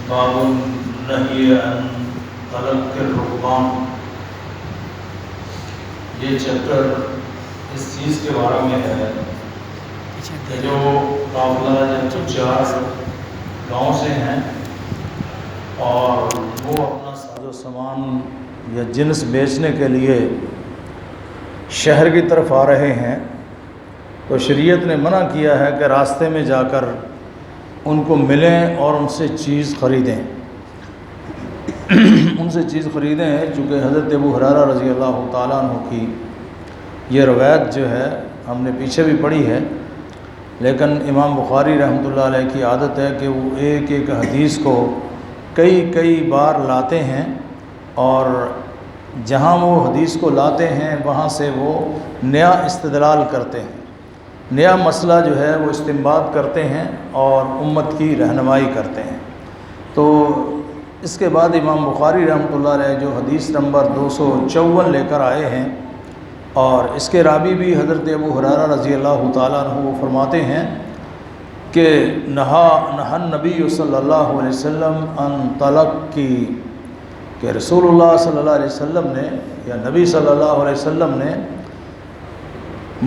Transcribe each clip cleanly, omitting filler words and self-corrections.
باب النہی عن تلق الرکبان، یہ چیپٹر اس چیز کے بارے میں ہے کہ جو قافلہ یا تجار گاؤں سے ہیں اور وہ اپنا ساز و سامان یا جنس بیچنے کے لیے شہر کی طرف آ رہے ہیں، تو شریعت نے منع کیا ہے کہ راستے میں جا کر ان کو ملیں اور ان سے چیز خریدیں چونکہ حضرت ابو ہریرہ رضی اللہ تعالیٰ عنہ کی یہ روایت جو ہے ہم نے پیچھے بھی پڑھی ہے، لیکن امام بخاری رحمۃ اللہ علیہ کی عادت ہے کہ وہ ایک ایک حدیث کو کئی بار لاتے ہیں، اور جہاں وہ حدیث کو لاتے ہیں وہاں سے وہ نیا استدلال کرتے ہیں، نیا مسئلہ جو ہے وہ استنباط کرتے ہیں اور امت کی رہنمائی کرتے ہیں۔ تو اس کے بعد امام بخاری رحمۃ اللہ علیہ جو حدیث نمبر 254 لے کر آئے ہیں، اور اس کے راوی بھی حضرت ابو ہریرہ رضی اللہ تعالیٰ عنہ وہ فرماتے ہیں کہ نہا نبی صلی اللہ علیہ وسلم ان تلقی، کہ رسول اللہ صلی اللہ علیہ وسلم نے یا نبی صلی اللہ علیہ وسلم نے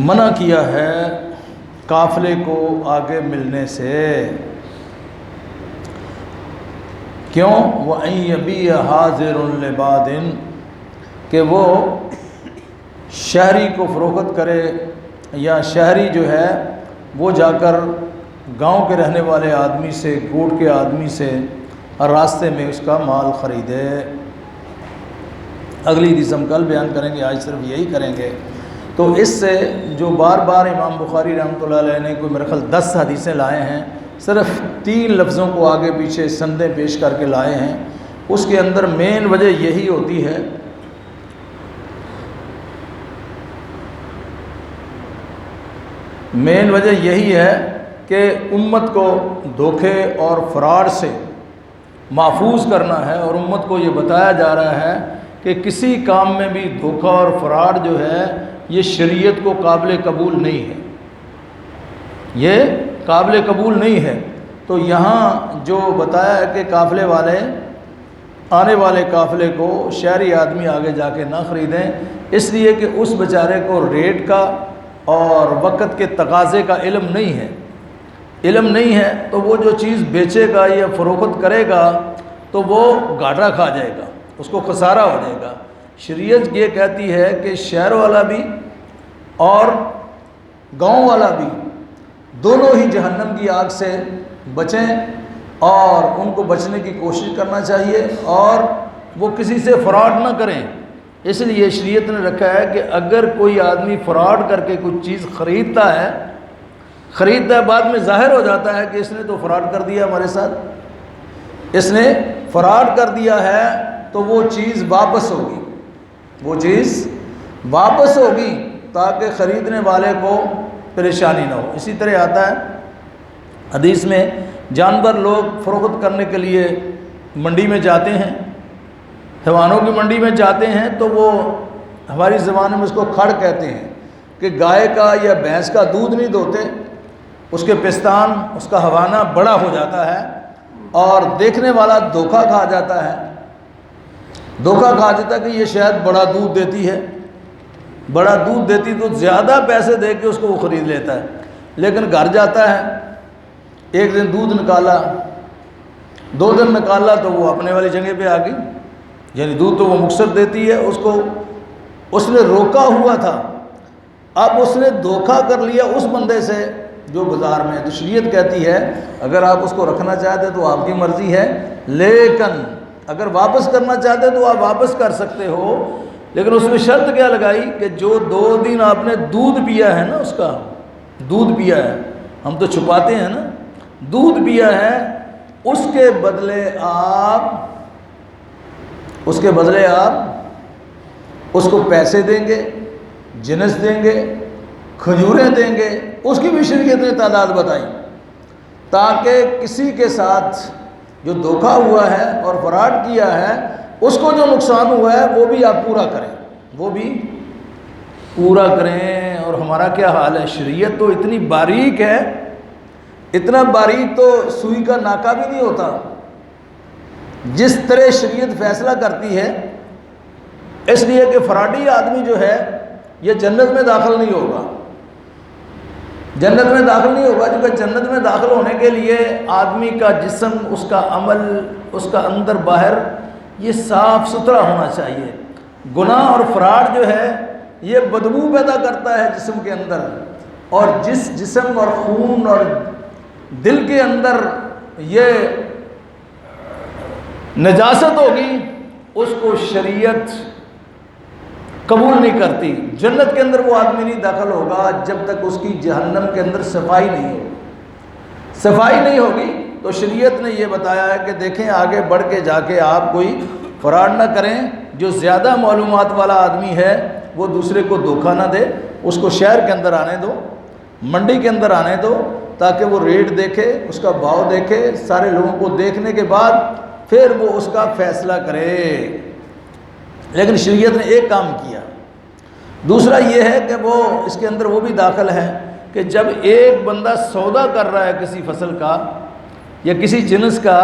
منع کیا ہے قافلے کو آگے ملنے سے۔ کیوں؟ وَأَن يَبِيعَ حَاضِرٌ لِبَادٍ، کہ وہ شہری کو فروخت کرے، یا شہری جو ہے وہ جا کر گاؤں کے رہنے والے آدمی سے، کوٹ کے آدمی سے راستے میں اس کا مال خریدے۔ اگلی حدیث ہم کل بیان کریں گے، آج صرف یہی کریں گے۔ تو اس سے جو بار بار امام بخاری رحمۃ اللہ علیہ نے کوئی میرے خیال 10 حدیثیں لائے ہیں، صرف 3 لفظوں کو آگے پیچھے سندیں پیش کر کے لائے ہیں، اس کے اندر مین وجہ یہی ہوتی ہے کہ امت کو دھوکے اور فراڈ سے محفوظ کرنا ہے، اور امت کو یہ بتایا جا رہا ہے کہ کسی کام میں بھی دھوکہ اور فراڈ جو ہے یہ شریعت کو قابل قبول نہیں ہے، یہ قابل قبول نہیں ہے۔ تو یہاں جو بتایا ہے کہ قافلے والے آنے والے قافلے کو شہری آدمی آگے جا کے نہ خریدیں، اس لیے کہ اس بیچارے کو ریٹ کا اور وقت کے تقاضے کا علم نہیں ہے، تو وہ جو چیز بیچے گا یا فروخت کرے گا تو وہ گھاٹا کھا جائے گا، اس کو خسارہ ہو جائے گا۔ شریعت یہ کہتی ہے کہ شہر والا بھی اور گاؤں والا بھی دونوں ہی جہنم کی آگ سے بچیں، اور ان کو بچنے کی کوشش کرنا چاہیے، اور وہ کسی سے فراڈ نہ کریں۔ اس لیے شریعت نے رکھا ہے کہ اگر کوئی آدمی فراڈ کر کے کچھ چیز خریدتا ہے، بعد میں ظاہر ہو جاتا ہے کہ اس نے تو فراڈ کر دیا ہمارے ساتھ، اس نے فراڈ کر دیا ہے، تو وہ چیز واپس ہوگی تاکہ خریدنے والے کو پریشانی نہ ہو۔ اسی طرح آتا ہے حدیث میں، جانور لوگ فروخت کرنے کے لیے منڈی میں جاتے ہیں، حیوانوں کی منڈی میں جاتے ہیں، تو وہ ہماری زبان میں اس کو کھڑ کہتے ہیں، کہ گائے کا یا بھینس کا دودھ نہیں دوتے، اس کے پستان، اس کا ہوانہ بڑا ہو جاتا ہے، اور دیکھنے والا دھوکہ کھا جاتا ہے کہ یہ شاید بڑا دودھ دیتی تو زیادہ پیسے دے کے اس کو وہ خرید لیتا ہے، لیکن گھر جاتا ہے، ایک دن دودھ نکالا، 2 دن نکالا، تو وہ اپنے والی جگہ پہ آ گئی، یعنی دودھ تو وہ مکثر دیتی ہے، اس نے روکا ہوا تھا، اب اس نے دھوکہ کر لیا اس بندے سے جو بازار میں ہے۔ تو شریعت کہتی ہے اگر آپ اس کو رکھنا چاہتے تو آپ کی مرضی ہے، لیکن اگر واپس کرنا چاہتے تو آپ واپس کر سکتے ہو، لیکن اس میں شرط کیا لگائی کہ جو 2 دن آپ نے دودھ پیا ہے نا، اس کا دودھ پیا ہے، ہم تو چھپاتے ہیں نا، دودھ پیا ہے، اس کے بدلے آپ اس کو پیسے دیں گے، جنس دیں گے، کھجوریں دیں گے، اس کی بھی شریعت نے تعداد بتائی، تاکہ کسی کے ساتھ جو دھوکہ ہوا ہے اور فراڈ کیا ہے، اس کو جو نقصان ہوا ہے وہ بھی آپ پورا کریں۔ اور ہمارا کیا حال ہے، شریعت تو اتنی باریک ہے، اتنا باریک تو سوئی کا ناکہ بھی نہیں ہوتا، جس طرح شریعت فیصلہ کرتی ہے، اس لیے کہ فراڈی آدمی جو ہے یہ جنت میں داخل نہیں ہوگا، جنت میں داخل نہیں ہوگا، کیونکہ جنت میں داخل ہونے کے لیے آدمی کا جسم، اس کا عمل، اس کا اندر باہر یہ صاف ستھرا ہونا چاہیے۔ گناہ اور فراڈ جو ہے یہ بدبو پیدا کرتا ہے جسم کے اندر، اور جس جسم اور خون اور دل کے اندر یہ نجاست ہوگی اس کو شریعت قبول نہیں کرتی۔ جنت کے اندر وہ آدمی نہیں داخل ہوگا جب تک اس کی جہنم کے اندر صفائی نہیں ہوگی۔ صفائی نہیں ہوگی تو شریعت نے یہ بتایا ہے کہ دیکھیں آگے بڑھ کے جا کے آپ کوئی فراڈ نہ کریں، جو زیادہ معلومات والا آدمی ہے وہ دوسرے کو دھوکہ نہ دے، اس کو شہر کے اندر آنے دو، منڈی کے اندر آنے دو، تاکہ وہ ریٹ دیکھے، اس کا بھاؤ دیکھے، سارے لوگوں کو دیکھنے کے بعد پھر وہ اس کا فیصلہ کرے۔ لیکن شریعت نے ایک کام کیا، دوسرا یہ ہے کہ وہ اس کے اندر وہ بھی داخل ہے کہ جب ایک بندہ سودا کر رہا ہے کسی فصل کا یا کسی جنس کا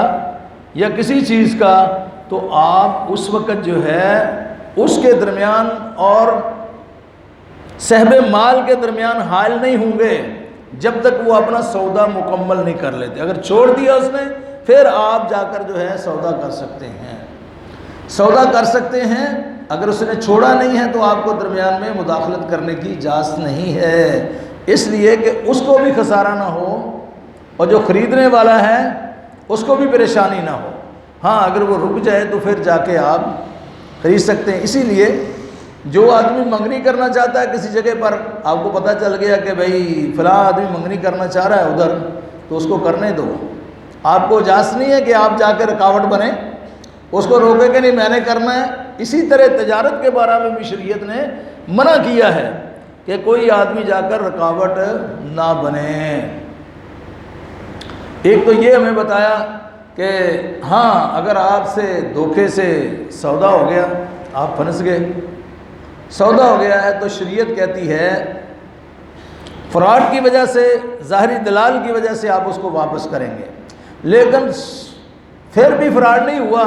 یا کسی چیز کا، تو آپ اس وقت جو ہے اس کے درمیان اور صاحب مال کے درمیان حائل نہیں ہوں گے جب تک وہ اپنا سودا مکمل نہیں کر لیتے۔ اگر چھوڑ دیا اس نے پھر آپ جا کر جو ہے سودا کر سکتے ہیں، سودا کر سکتے ہیں۔ اگر اس نے چھوڑا نہیں ہے تو آپ کو درمیان میں مداخلت کرنے کی اجازت نہیں ہے، اس لیے کہ اس کو بھی خسارہ نہ ہو اور جو خریدنے والا ہے اس کو بھی پریشانی نہ ہو۔ ہاں اگر وہ رک جائے تو پھر جا کے آپ خرید سکتے ہیں۔ اسی لیے جو آدمی منگنی کرنا چاہتا ہے کسی جگہ پر، آپ کو پتہ چل گیا کہ بھائی فلاں آدمی منگنی کرنا چاہ رہا ہے ادھر، تو اس کو کرنے دو۔ آپ کو اجازت نہیں ہے کہ آپ جا کے رکاوٹ بنیں، اس کو روکے کہ نہیں میں نے کرنا ہے۔ اسی طرح تجارت کے بارے میں بھی شریعت نے منع کیا ہے کہ کوئی آدمی جا کر رکاوٹ نہ بنے۔ ایک تو یہ ہمیں بتایا کہ ہاں اگر آپ سے دھوکے سے سودا ہو گیا، آپ پھنس گئے، سودا ہو گیا ہے، تو شریعت کہتی ہے فراڈ کی وجہ سے، ظاہری دلال کی وجہ سے آپ اس کو واپس کریں گے، لیکن پھر بھی فراڈ نہیں ہوا،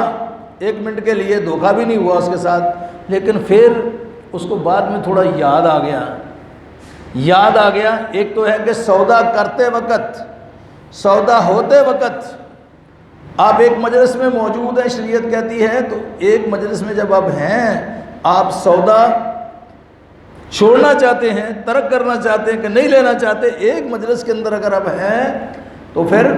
ایک منٹ کے لیے دھوکہ بھی نہیں ہوا اس کے ساتھ، لیکن پھر اس کو بعد میں تھوڑا یاد آ گیا۔ ایک تو ہے کہ سودا کرتے وقت، سودا ہوتے وقت آپ ایک مجلس میں موجود ہیں، شریعت کہتی ہے تو ایک مجلس میں جب آپ ہیں، آپ سودا چھوڑنا چاہتے ہیں، ترک کرنا چاہتے ہیں کہ نہیں لینا چاہتے، ایک مجلس کے اندر اگر آپ ہیں تو پھر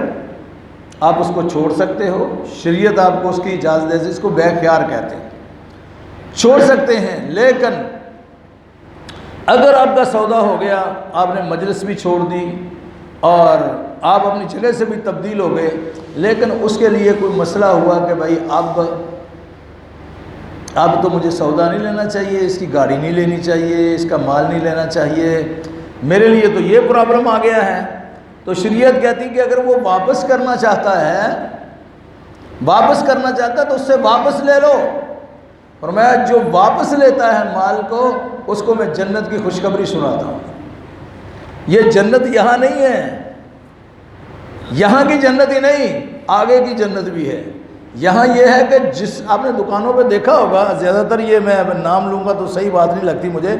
آپ اس کو چھوڑ سکتے ہو، شریعت آپ کو اس کی اجازت دے، اس کو بے خیار کہتے ہیں، چھوڑ سکتے ہیں۔ لیکن اگر آپ کا سودا ہو گیا، آپ نے مجلس بھی چھوڑ دی اور آپ اپنی جگہ سے بھی تبدیل ہو گئے، لیکن اس کے لیے کوئی مسئلہ ہوا کہ بھائی اب تو مجھے سودا نہیں لینا چاہیے، اس کی گاڑی نہیں لینی چاہیے، اس کا مال نہیں لینا چاہیے، میرے لیے تو یہ پرابلم آ گیا ہے، تو شریعت کہتی کہ اگر وہ واپس کرنا چاہتا ہے تو اس سے واپس لے لو۔ اور میں جو واپس لیتا ہے مال کو، اس کو میں جنت کی خوشخبری سناتا ہوں۔ یہ جنت یہاں نہیں ہے، یہاں کی جنت ہی نہیں، آگے کی جنت بھی ہے۔ یہاں یہ ہے کہ جس آپ نے دکانوں پہ دیکھا ہوگا، زیادہ تر یہ میں نام لوں گا تو صحیح بات نہیں لگتی مجھے،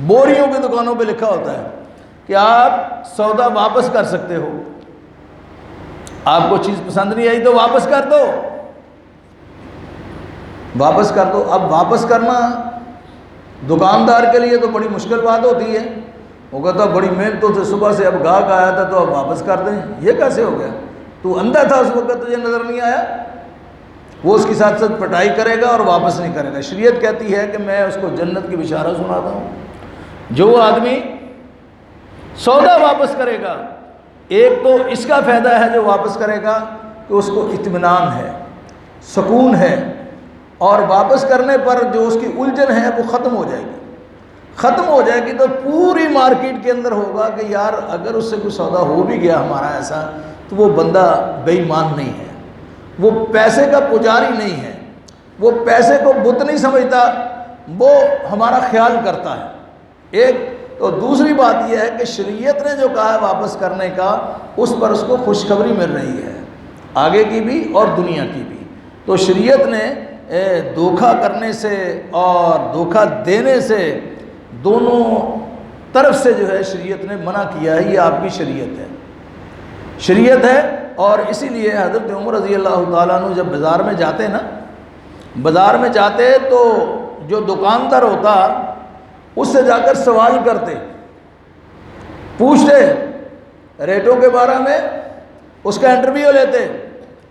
بوریوں کی دکانوں پہ لکھا ہوتا ہے کہ آپ سودا واپس کر سکتے ہو، آپ کو چیز پسند نہیں آئی تو واپس کر دو، واپس کر دو۔ اب واپس کرنا دکاندار کے لیے تو بڑی مشکل بات ہوتی ہے، وہ کہتا بڑی محنتوں سے صبح سے اب گاہک آیا تھا تو اب واپس کر دیں، یہ کیسے ہو گیا؟ تو اندھا تھا اس وقت، تجھے نظر نہیں آیا؟ وہ اس کے ساتھ ساتھ پٹائی کرے گا اور واپس نہیں کرے گا۔ شریعت کہتی ہے کہ میں اس کو جنت کی بشارت سناتا ہوں۔ جو آدمی سودا واپس کرے گا، ایک تو اس کا فائدہ ہے جو واپس کرے گا کہ اس کو اطمینان ہے، سکون ہے، اور واپس کرنے پر جو اس کی الجھن ہے وہ ختم ہو جائے گی، تو پوری مارکیٹ کے اندر ہوگا کہ یار اگر اس سے کوئی سودا ہو بھی گیا ہمارا ایسا، تو وہ بندہ بے ایمان نہیں ہے، وہ پیسے کا پجاری نہیں ہے، وہ پیسے کو بت نہیں سمجھتا، وہ ہمارا خیال کرتا ہے۔ ایک تو دوسری بات یہ ہے کہ شریعت نے جو کہا ہے واپس کرنے کا، اس پر اس کو خوشخبری مل رہی ہے، آگے کی بھی اور دنیا کی بھی، تو شریعت نے دھوکہ کرنے سے اور دھوکہ دینے سے دونوں طرف سے جو ہے شریعت نے منع کیا ہے. یہ آپ کی شریعت ہے. اور اسی لیے حضرت عمر رضی اللہ تعالیٰ عنہ جب بازار میں جاتے نا، بازار میں جاتے تو جو دکاندار ہوتا اس سے جا کر سوال کرتے، پوچھتے ریٹوں کے بارے میں، اس کا انٹرویو لیتے،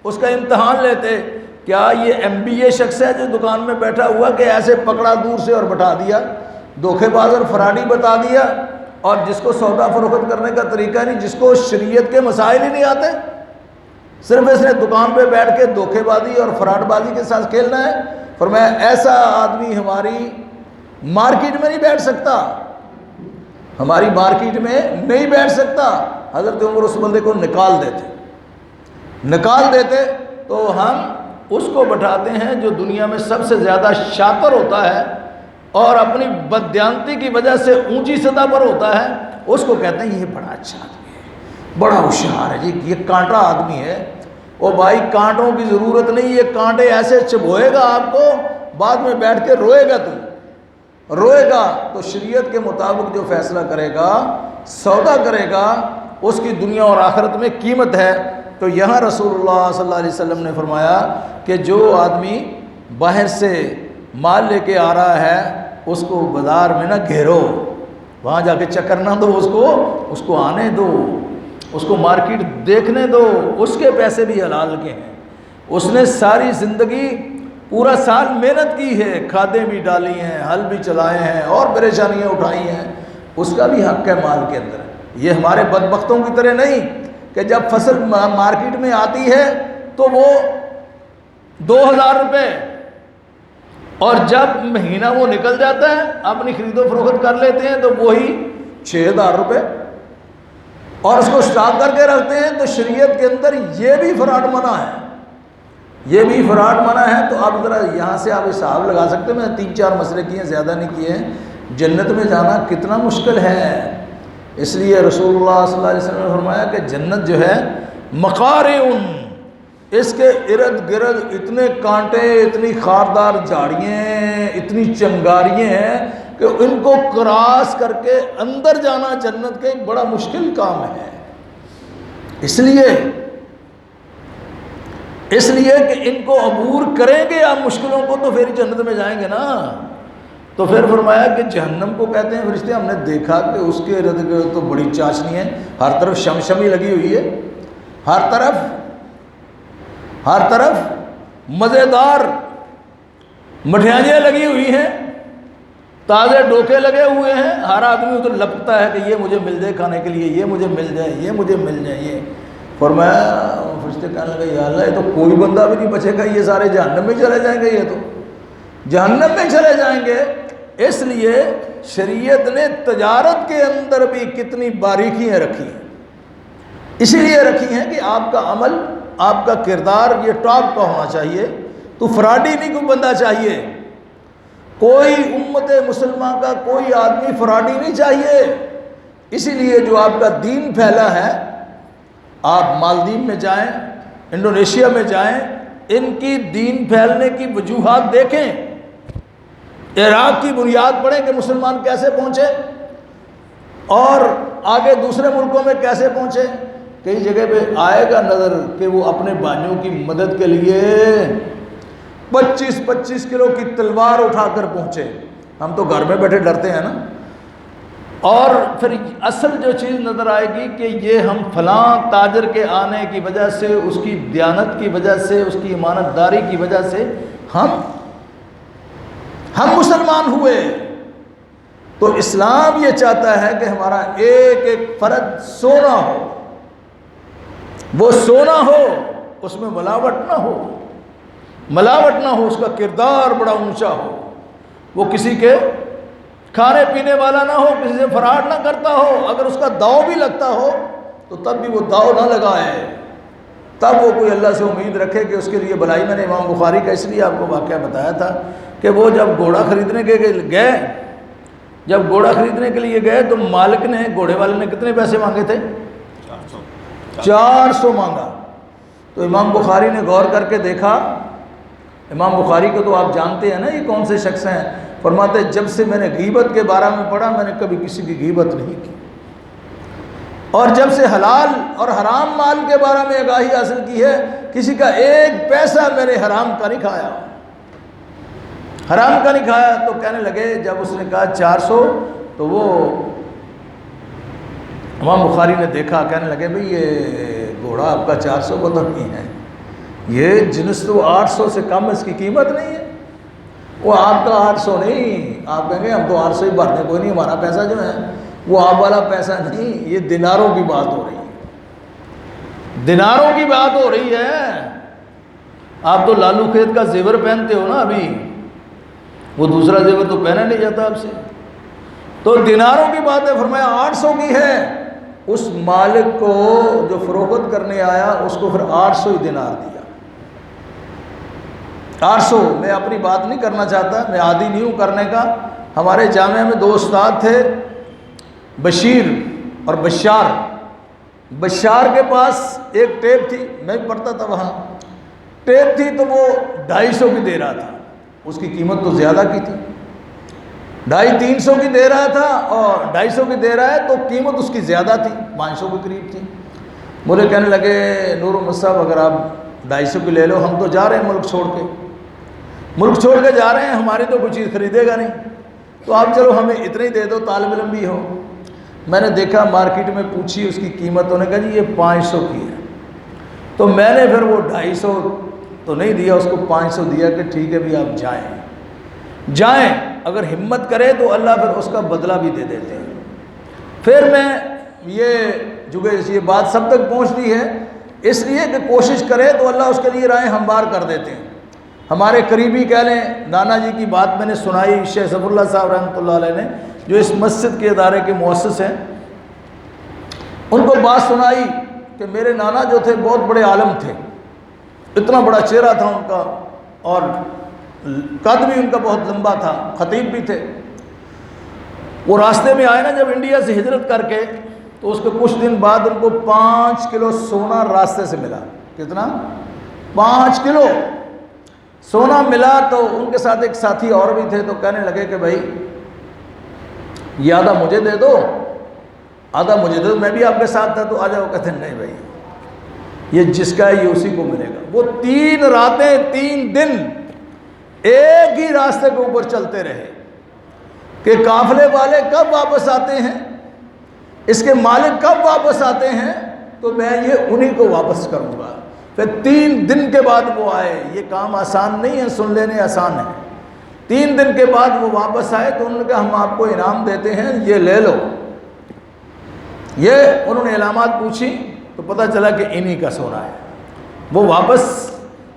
اس کا امتحان لیتے. کیا یہ MBA شخص ہے جو دکان میں بیٹھا ہوا کہ ایسے پکڑا دور سے اور بٹھا دیا، دھوکے باز اور فراڈی بتا دیا، اور جس کو سودا فروخت کرنے کا طریقہ نہیں، جس کو شریعت کے مسائل ہی نہیں آتے، صرف اس نے دکان پہ بیٹھ کے دھوکے بازی اور فراڈ بازی کے ساتھ کھیلنا ہے. فرمایا ایسا آدمی ہماری مارکیٹ میں نہیں بیٹھ سکتا، ہماری مارکیٹ میں نہیں بیٹھ سکتا. حضرت عمر اس بندے کو نکال دیتے تو ہم اس کو بٹھاتے ہیں جو دنیا میں سب سے زیادہ شاطر ہوتا ہے اور اپنی بددیانتی کی وجہ سے اونچی سطح پر ہوتا ہے. اس کو کہتے ہیں یہ بڑا اچھا آدمی ہے، بڑا ہوشیار ہے جی، یہ کانٹا آدمی ہے. او بھائی کانٹوں کی ضرورت نہیں، یہ کانٹے ایسے چبھوئے گا آپ کو، بعد میں بیٹھ کے روئے گا. تو شریعت کے مطابق جو فیصلہ کرے گا، سودا کرے گا، اس کی دنیا اور آخرت میں قیمت ہے. تو یہاں رسول اللہ صلی اللہ علیہ وسلم نے فرمایا کہ جو آدمی باہر سے مال لے کے آ رہا ہے اس کو بازار میں نہ گھیرو، وہاں جا کے چکر نہ دو، اس کو آنے دو، اس کو مارکیٹ دیکھنے دو. اس کے پیسے بھی حلال کے ہیں، اس نے ساری زندگی پورا سال محنت کی ہے، کھادیں بھی ڈالی ہیں، ہل بھی چلائے ہیں اور پریشانیاں اٹھائی ہیں، اس کا بھی حق ہے مال کے اندر. یہ ہمارے بدبختوں کی طرح نہیں کہ جب فصل مارکیٹ میں آتی ہے تو وہ 2000 روپے، اور جب مہینہ وہ نکل جاتا ہے اپنی خرید و فروخت کر لیتے ہیں تو وہی 6000 روپے، اور اس کو اسٹاک کر کے رکھتے ہیں. تو شریعت کے اندر یہ بھی فراڈ منع ہے. تو آپ ذرا یہاں سے آپ حساب لگا سکتے ہیں. میں 3-4 مسئلے کیے ہیں، زیادہ نہیں کیے ہیں. جنت میں جانا کتنا مشکل ہے. اس لیے رسول اللہ صلی اللہ علیہ وسلم نے فرمایا کہ جنت جو ہے مقارعن، اس کے ارد گرد اتنے کانٹے، اتنی خاردار جھاڑیاں، اتنی چنگاریاں ہیں کہ ان کو کراس کر کے اندر جانا جنت کے بڑا مشکل کام ہے. اس لیے کہ ان کو عبور کریں گے آپ مشکلوں کو تو پھر جنت میں جائیں گے نا. تو پھر فرمایا کہ جہنم کو کہتے ہیں فرشتے، ہم نے دیکھا کہ اس کے ارد گرد تو بڑی چاشنی ہے، ہر طرف شمشمی لگی ہوئی ہے، ہر طرف مزیدار مٹھائیاں لگی ہوئی ہیں، تازے ڈوکے لگے ہوئے ہیں. ہر آدمی تو لپکتا ہے کہ یہ مجھے مل جائے کھانے کے لیے، یہ مجھے مل جائے، یہ مجھے مل جائے. یہ فرمایا، فرشتے کہنے لگے یا اللہ یہ تو کوئی بندہ بھی نہیں بچے گا، یہ سارے جہنم میں چلے جائیں گے، یہ تو جہنم میں چلے جائیں گے. اس لیے شریعت نے تجارت کے اندر بھی کتنی باریکیاں رکھی ہیں. اسی لیے رکھی ہیں کہ آپ کا عمل، آپ کا کردار یہ ٹاپ کا ہونا چاہیے. تو فراڈی نہیں کوئی بندہ چاہیے، کوئی امت مسلمہ کا کوئی آدمی فراڈی نہیں چاہیے. اسی لیے جو آپ کا دین پھیلا ہے، آپ مالدیپ میں جائیں، انڈونیشیا میں جائیں، ان کی دین پھیلنے کی وجوہات دیکھیں. عراق کی بنیاد پڑھیں کہ مسلمان کیسے پہنچے اور آگے دوسرے ملکوں میں کیسے پہنچے. کئی جگہ پہ آئے گا نظر کہ وہ اپنے بھائیوں کی مدد کے لیے 25-25 کلو کی تلوار اٹھا کر پہنچے. ہم تو گھر میں بیٹھے ڈرتے ہیں نا. اور پھر اصل جو چیز نظر آئے گی کہ یہ ہم فلاں تاجر کے آنے کی وجہ سے، اس کی دیانت کی وجہ سے، اس کی امانت داری کی وجہ سے ہم مسلمان ہوئے. تو اسلام یہ چاہتا ہے کہ ہمارا ایک ایک فرد سونا ہو، وہ سونا ہو، اس میں ملاوٹ نہ ہو، اس کا کردار بڑا اونچا ہو، وہ کسی کے کھانے پینے والا نہ ہو، کسی سے فراڈ نہ کرتا ہو. اگر اس کا داؤ بھی لگتا ہو تو تب بھی وہ داؤ نہ لگائے، تب وہ کوئی اللہ سے امید رکھے کہ اس کے لیے بھلائی. میں نے امام بخاری کا اس لیے آپ کو واقعہ بتایا تھا کہ وہ جب گھوڑا خریدنے کے لیے گئے تو مالک نے، گھوڑے والے نے کتنے پیسے مانگے تھے؟ 400 مانگا. تو امام بخاری نے غور کر کے دیکھا امام بخاری کو تو آپ جانتے ہیں نا یہ کون سے شخص ہیں. فرماتے جب سے میں نے غیبت کے بارے میں پڑھا میں نے کبھی کسی کی غیبت نہیں کی، اور جب سے حلال اور حرام مال کے بارے میں آگاہی حاصل کی ہے کسی کا ایک پیسہ میں نے حرام کا نہیں کھایا، حرام کا نہیں کھایا. تو کہنے لگے جب اس نے کہا 400 تو وہ امام بخاری نے دیکھا، کہنے لگے بھئی یہ گھوڑا آپ کا 400 کو تو نہیں ہے، یہ جنس تو 800 سے کم اس کی قیمت نہیں ہے. وہ آپ کا 800 نہیں، آپ کہیں گے ہم تو 800 ہی بھرنے، کوئی نہیں، ہمارا پیسہ جو ہے وہ آپ والا پیسہ نہیں، یہ دیناروں کی بات ہو رہی ہے، دیناروں کی بات ہو رہی ہے. آپ تو لالو کھیت کا زیور پہنتے ہو نا ابھی، وہ دوسرا زیور تو پہنا نہیں جاتا آپ سے، تو دیناروں کی بات ہے. فرمایا 800 کی ہے. اس مالک کو جو فروخت کرنے آیا اس کو پھر 800 ہی دینار دیا. 800. میں اپنی بات نہیں کرنا چاہتا، میں عادی نہیں ہوں کرنے کا. ہمارے جامعہ میں 2 استاد تھے، بشیر اور بشار. بشار کے پاس ایک ٹیپ تھی، میں بھی پڑھتا تھا وہاں، ٹیپ تھی تو وہ 250 کی دے رہا تھا، اس کی قیمت تو زیادہ کی تھی، 250-300 کی دے رہا تھا اور 250 کی دے رہا ہے تو قیمت اس کی زیادہ تھی، 500 کے قریب تھی. مجھے کہنے لگے نور محمد صاحب اگر آپ 250 کی لے لو، ہم تو جا رہے ہیں ملک چھوڑ کے، ملک چھوڑ کے جا رہے ہیں، ہماری تو کوئی چیز خریدے گا نہیں، تو آپ چلو ہمیں اتنے ہی دے دو، طالب علم بھی ہو. میں نے دیکھا مارکیٹ میں پوچھی اس کی قیمت، انہوں نے کہا جی یہ 500 کی ہے. تو میں نے پھر وہ 250 تو نہیں دیا، اس کو 500 دیا کہ ٹھیک ہے بھی آپ جائیں، اگر ہمت کرے تو اللہ پھر اس کا بدلہ بھی دے دیتے ہیں. پھر میں یہ بات سب تک پہنچتی ہے اس لیے کہ کوشش کرے تو اللہ اس کے لیے راہیں ہموار کر دیتے ہیں. ہمارے قریبی کہہ لیں نانا جی کی بات میں نے سنائی، شیخ ظفر اللہ صاحب رحمۃ اللہ علیہ نے جو اس مسجد کے ادارے کے مؤسس ہیں، ان کو بات سنائی کہ میرے نانا جو تھے بہت بڑے عالم تھے، اتنا بڑا چہرہ تھا ان کا اور قد بھی ان کا بہت لمبا تھا، خطیب بھی تھے. وہ راستے میں آئے نا جب انڈیا سے ہجرت کر کے، تو اس کے کچھ دن بعد ان کو 5 کلو سونا راستے سے ملا. کتنا؟ 5 کلو سونا ملا. تو ان کے ساتھ ایک ساتھی اور بھی تھے، تو کہنے لگے کہ بھائی یہ آدھا مجھے دے دو، آدھا مجھے دے دو، میں بھی آپ کے ساتھ تھا تو آ جاؤ. کہتے ہیں نہیں بھائی یہ جس کا ہے یہ اسی کو ملے گا. وہ 3 راتیں 3 دن ایک ہی راستے کے اوپر چلتے رہے کہ قافلے والے کب واپس آتے ہیں، اس کے مالک کب واپس آتے ہیں، تو میں یہ انہی کو واپس کروں گا. پھر 3 دن کے بعد وہ آئے. یہ کام آسان نہیں ہے، سن لینے آسان ہے. 3 دن کے بعد وہ واپس آئے تو انہوں نے کہا ہم آپ کو انعام دیتے ہیں، یہ لے لو. یہ انہوں نے علامات پوچھی تو پتہ چلا کہ انہی کا سونا ہے. وہ واپس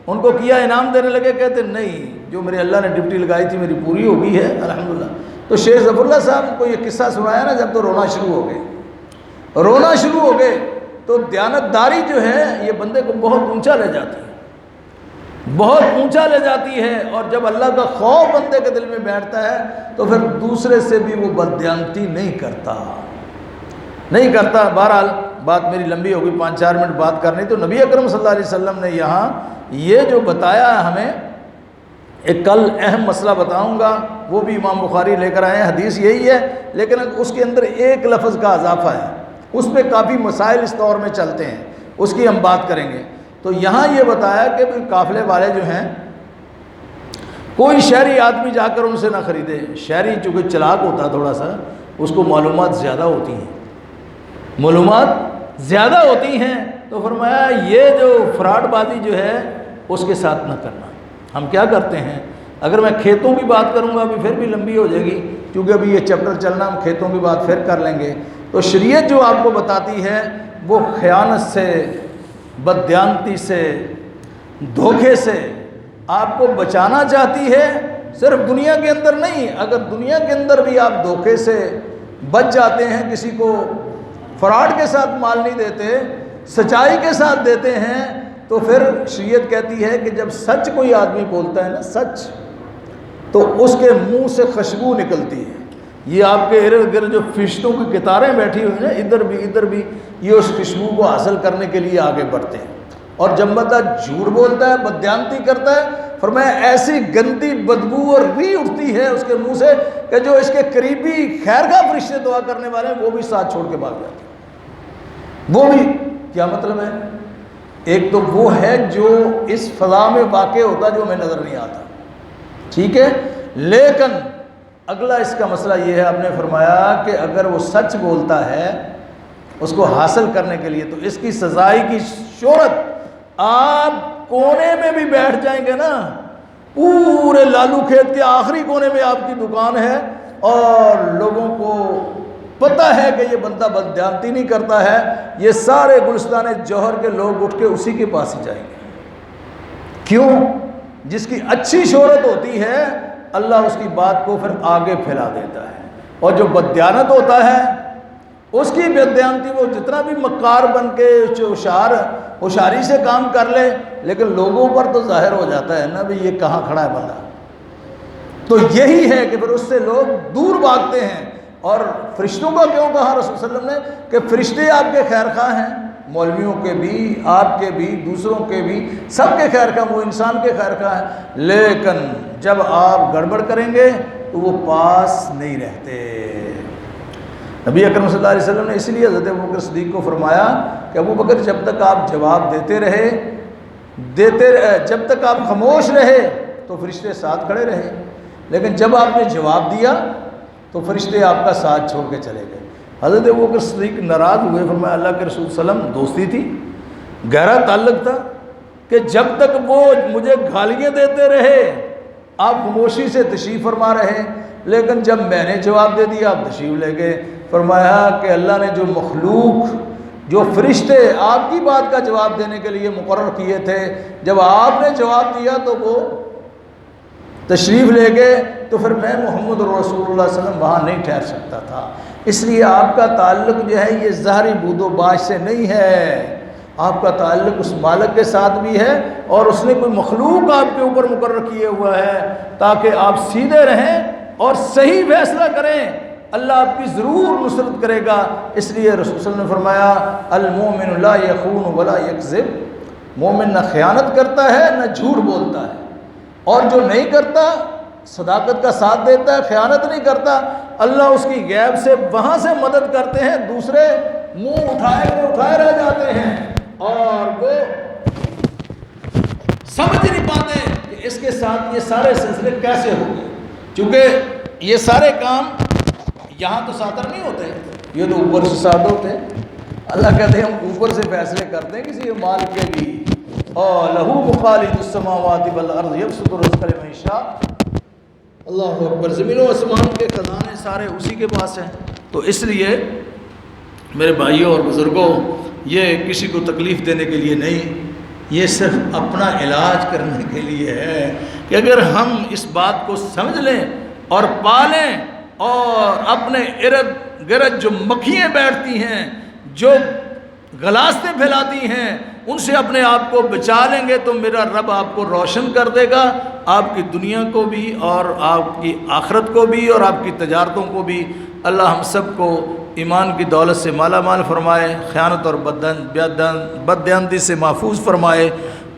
ان کو کیا، انعام دینے لگے، کہتے نہیں جو میرے اللہ نے ڈپٹی لگائی تھی میری پوری ہو گئی ہے الحمدللہ. تو شیخ ظفر اللہ صاحب کو یہ قصہ سنایا نا جب، تو رونا شروع ہو گئے. تو دیانتداری جو ہے یہ بندے کو بہت اونچا لے جاتی ہے، اور جب اللہ کا خوف بندے کے دل میں بیٹھتا ہے تو پھر دوسرے سے بھی وہ بددیانتی نہیں کرتا. بہرحال بات میری لمبی ہو گئی، 5-4 منٹ بات کرنی. تو نبی اکرم صلی اللہ علیہ وسلم نے یہاں یہ جو بتایا ہمیں، ایک کل اہم مسئلہ بتاؤں گا، وہ بھی امام بخاری لے کر آئے ہیں، حدیث یہی ہے لیکن اس کے اندر ایک لفظ کا اضافہ ہے، اس پہ کافی مسائل اس دور میں چلتے ہیں، اس کی ہم بات کریں گے. تو یہاں یہ بتایا کہ قافلے والے جو ہیں کوئی شہری آدمی جا کر ان سے نہ خریدے. شہری چونکہ چلاک ہوتا تھوڑا سا، اس کو معلومات زیادہ ہوتی ہیں، تو فرمایا یہ جو فراڈ بازی جو ہے اس کے ساتھ نہ کرنا. ہم کیا کرتے ہیں، اگر میں کھیتوں کی بات کروں گا ابھی پھر بھی لمبی ہو جائے گی کیونکہ ابھی یہ چیپٹر چلنا، ہم کھیتوں کی بات پھر کر لیں گے. تو شریعت جو آپ کو بتاتی ہے وہ خیانت سے، بددیانتی سے، دھوکے سے آپ کو بچانا چاہتی ہے. صرف دنیا کے اندر نہیں، اگر دنیا کے اندر بھی آپ دھوکے سے بچ جاتے ہیں، کسی کو فراڈ کے ساتھ مال نہیں دیتے، سچائی کے ساتھ دیتے ہیں، تو پھر شریعت کہتی ہے کہ جب سچ کوئی آدمی بولتا ہے نا، سچ، تو اس کے منہ سے خوشبو نکلتی ہے. یہ آپ کے ارد گرد جو فرشتوں کی قطاریں بیٹھی ہوئی ہیں ادھر بھی یہ اس خوشبو کو حاصل کرنے کے لیے آگے بڑھتے ہیں. اور جب بندہ جھوٹ بولتا ہے، بددیانتی کرتا ہے، فرمایا ایسی گندی بدبو اور ری اٹھتی ہے اس کے منہ سے کہ جو اس کے قریبی خیرخواہ فرشتے دعا کرنے والے ہیں وہ بھی ساتھ چھوڑ کے بھاگ جاتے ہیں۔ وہ بھی کیا مطلب ہے؟ ایک تو وہ ہے جو اس فضا میں واقع ہوتا جو ہمیں نظر نہیں آتا، ٹھیک ہے، لیکن اگلا اس کا مسئلہ یہ ہے، آپ نے فرمایا کہ اگر وہ سچ بولتا ہے اس کو حاصل کرنے کے لیے تو اس کی سزائی کی شہرت، آپ کونے میں بھی بیٹھ جائیں گے نا، پورے لالو کھیت کے آخری کونے میں آپ کی دکان ہے اور لوگوں کو پتہ ہے کہ یہ بندہ بددیانتی نہیں کرتا ہے، یہ سارے گلستان جوہر کے لوگ اٹھ کے اسی کے پاس ہی جائیں گے۔ کیوں؟ جس کی اچھی شہرت ہوتی ہے اللہ اس کی بات کو پھر آگے پھیلا دیتا ہے، اور جو بددیانت ہوتا ہے اس کی بددیانتی وہ جتنا بھی مکار بن کے ہوشیاری سے کام کر لے لیکن لوگوں پر تو ظاہر ہو جاتا ہے نا بھی یہ کہاں کھڑا ہے بندہ۔ تو یہی ہے کہ پھر اس سے لوگ دور بھاگتے ہیں۔ اور فرشتوں کا کیوں کہا رسول صلی اللہ علیہ وسلم نے کہ فرشتے آپ کے خیر خواہ ہیں، مولویوں کے بھی، آپ کے بھی، دوسروں کے بھی، سب کے خیر خواہ، وہ انسان کے خیر خواہ ہیں، لیکن جب آپ گڑبڑ کریں گے تو وہ پاس نہیں رہتے۔ نبی اکرم صلی اللہ علیہ وسلم نے اس لیے حضرت ابوبکر صدیق کو فرمایا کہ ابوبکر جب تک آپ جواب دیتے رہے جب تک آپ خاموش رہے تو فرشتے ساتھ کھڑے رہے، لیکن جب آپ نے جواب دیا تو فرشتے آپ کا ساتھ چھوڑ کے چلے گئے۔ حضرت ابوبکر صدیق ناراض ہوئے، فرمایا اللہ کے رسول صلی اللہ علیہ وسلم، دوستی تھی، گہرا تعلق تھا کہ جب تک وہ مجھے گالیاں دیتے رہے آپ خاموشی سے تشریف فرما رہے، لیکن جب میں نے جواب دے دیا آپ تشریف لے گئے۔ فرمایا کہ اللہ نے جو مخلوق، جو فرشتے آپ کی بات کا جواب دینے کے لیے مقرر کیے تھے، جب آپ نے جواب دیا تو وہ تشریف لے گئے، تو پھر میں محمد رسول اللہ صلی اللہ علیہ وسلم وہاں نہیں ٹھہر سکتا تھا۔ اس لیے آپ کا تعلق جو ہے یہ ظاہری بود و باش سے نہیں ہے، آپ کا تعلق اس مالک کے ساتھ بھی ہے، اور اس نے کوئی مخلوق آپ کے اوپر مقرر کیے ہوا ہے تاکہ آپ سیدھے رہیں اور صحیح فیصلہ کریں، اللہ آپ کی ضرور نصرت کرے گا۔ اس لیے رسول صلی اللہ علیہ وسلم نے فرمایا المومن لا یخون ولا یکذب، مومن نہ خیانت کرتا ہے نہ جھوٹ بولتا ہے، اور جو نہیں کرتا صداقت کا ساتھ دیتا ہے، خیانت نہیں کرتا، اللہ اس کی غیب سے وہاں سے مدد کرتے ہیں، دوسرے منہ اٹھائے رہ جاتے ہیں اور وہ سمجھ نہیں پاتے کہ اس کے ساتھ یہ سارے سلسلے کیسے ہو گئے، چونکہ یہ سارے کام یہاں تو ساتر نہیں ہوتے، یہ تو اوپر سے ساتھ ہوتے ہیں۔ اللہ کہتے ہیں ہم اوپر سے فیصلے کرتے ہیں کسی مال کے بھی، اور لہو مخالف السماوات والارض یبسط الرزق لمن یشاء، اللہ اکبر، زمین و آسمان کے خزانے سارے اسی کے پاس ہیں۔ تو اس لیے میرے بھائیوں اور بزرگوں، یہ کسی کو تکلیف دینے کے لیے نہیں، یہ صرف اپنا علاج کرنے کے لیے ہے کہ اگر ہم اس بات کو سمجھ لیں اور پالیں، اور اپنے ارد گرد جو مکھیاں بیٹھتی ہیں، جو غلاظتیں پھیلاتی ہیں، ان سے اپنے آپ کو بچا لیں گے تو میرا رب آپ کو روشن کر دے گا، آپ کی دنیا کو بھی اور آپ کی آخرت کو بھی اور آپ کی تجارتوں کو بھی۔ اللہ ہم سب کو ایمان کی دولت سے مالا مال فرمائے، خیانت اور بددیانتی سے محفوظ فرمائے،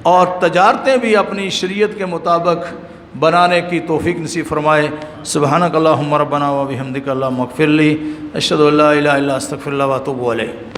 اور تجارتیں بھی اپنی شریعت کے مطابق بنانے کی توفیق نصیب فرمائے۔ سبحانک اللہم ربنا و بحمدک اللہم اغفر لی، اشہد ان لا الہ الا انت استغفرک و اتوب الیک۔